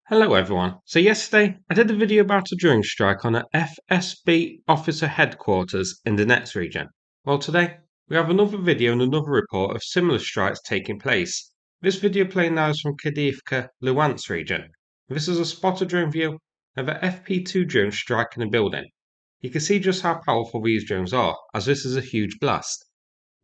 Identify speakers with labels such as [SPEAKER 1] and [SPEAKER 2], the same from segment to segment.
[SPEAKER 1] Hello everyone. So yesterday I did a video about a drone strike on a FSB officer headquarters in the Donetsk region. Well, today we have another video and another report of similar strikes taking place. This video playing now is from Kadivka, Luhansk region. This is a spotter drone view of a FP2 drone striking a building. You can see just how powerful these drones are, as this is a huge blast.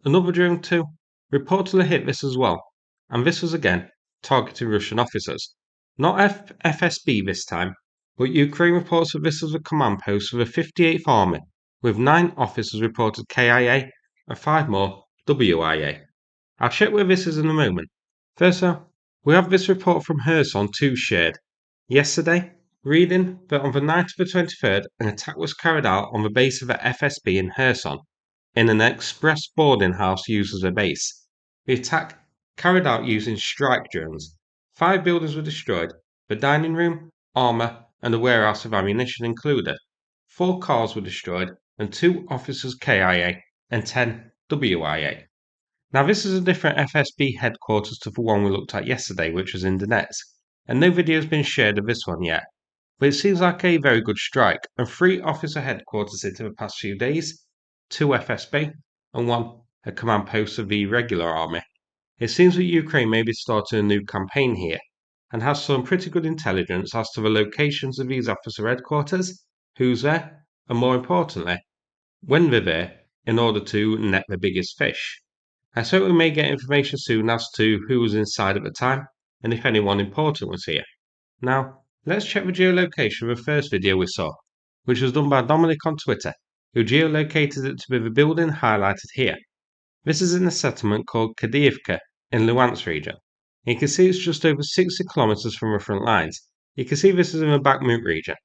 [SPEAKER 1] Another drone too reportedly hit this as well, and this was again targeting Russian officers. Not FSB this time, but Ukraine reports that this was a command post for the 58th Army, with 9 officers reported KIA and 5 more WIA. I'll check where this is in a moment. First though, we have this report from Kherson 2 shared. Yesterday, reading that on the night of the 23rd, an attack was carried out on the base of the FSB in Kherson, in an express boarding house used as a base. The attack carried out using strike drones. 5 buildings were destroyed, the dining room, armour, and a warehouse of ammunition included. 4 cars were destroyed, and 2 officers KIA and 10 WIA. Now, this is a different FSB headquarters to the one we looked at yesterday, which was in Donetsk, and no video has been shared of this one yet. But it seems like a very good strike, and 3 officer headquarters hit in the past few days, 2 FSB, and 1 a command post of the regular army. It seems that Ukraine may be starting a new campaign here, and has some pretty good intelligence as to the locations of these officer headquarters, who's there, and more importantly, when they're there, in order to net the biggest fish. I hope we may get information soon as to who was inside at the time, and if anyone important was here. Now, let's check the geolocation of the first video we saw, which was done by Dominic on Twitter, who geolocated it to be the building highlighted here. This is in a settlement called Kadivka in Luhansk region. You can see it's just over 60 kilometers from the front lines. You can see this is in the Bakhmut region.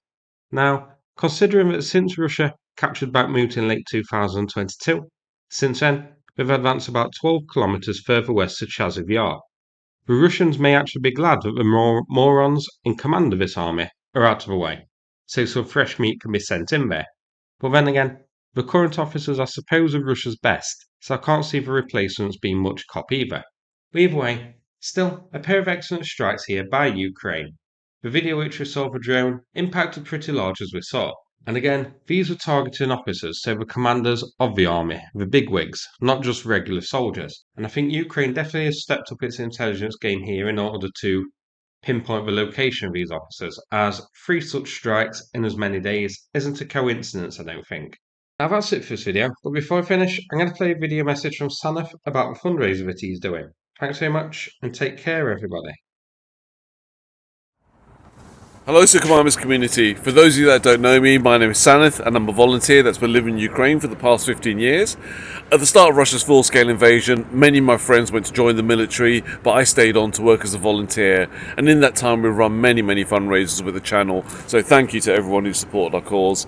[SPEAKER 1] Now, considering that since Russia captured Bakhmut in late 2022, since then they've advanced about 12 kilometers further west to Chasiv Yar. The Russians may actually be glad that the morons in command of this army are out of the way, so some fresh meat can be sent in there. But then again, the current officers are supposed Russia's best, so I can't see the replacements being much cop either. But either way, still a pair of excellent strikes here by Ukraine. The video which we saw of the drone impacted pretty large as we saw. And again, these were targeting officers, so the commanders of the army, the bigwigs, not just regular soldiers. And I think Ukraine definitely has stepped up its intelligence game here in order to pinpoint the location of these officers, as 3 such strikes in as many days isn't a coincidence, I don't think. Now that's it for this video, but before I finish, I'm going to play a video message from Saneth about the fundraiser that he's doing. Thanks very much, and take care everybody.
[SPEAKER 2] Hello Sukhami's community. For those of you that don't know me, my name is Saneth and I'm a volunteer that's been living in Ukraine for the past 15 years. At the start of Russia's full-scale invasion, many of my friends went to join the military, but I stayed on to work as a volunteer, and in that time we've run many fundraisers with the channel, so thank you to everyone who supported our cause.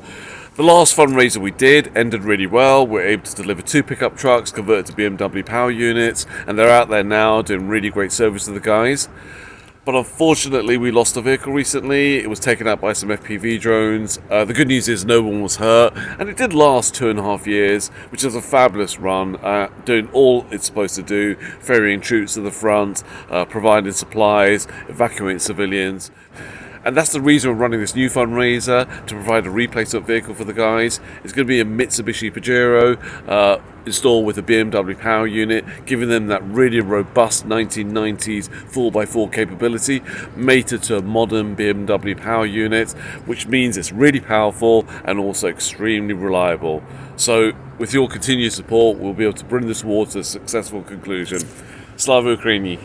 [SPEAKER 2] The last fundraiser we did ended really well. We're able to deliver 2 pickup trucks converted to BMW power units, and they're out there now doing really great service to the guys. But unfortunately, we lost a vehicle recently. It was taken out by some FPV drones. The good news is no one was hurt, and it did last 2.5 years, which is a fabulous run, doing all it's supposed to do, ferrying troops to the front, providing supplies, evacuating civilians. And that's the reason we're running this new fundraiser, to provide a replacement vehicle for the guys. It's going to be a Mitsubishi Pajero installed with a BMW power unit, giving them that really robust 1990s 4x4 capability, mated to a modern BMW power unit, which means it's really powerful and also extremely reliable. So with your continued support, we'll be able to bring this war to a successful conclusion. Slava Ukraini!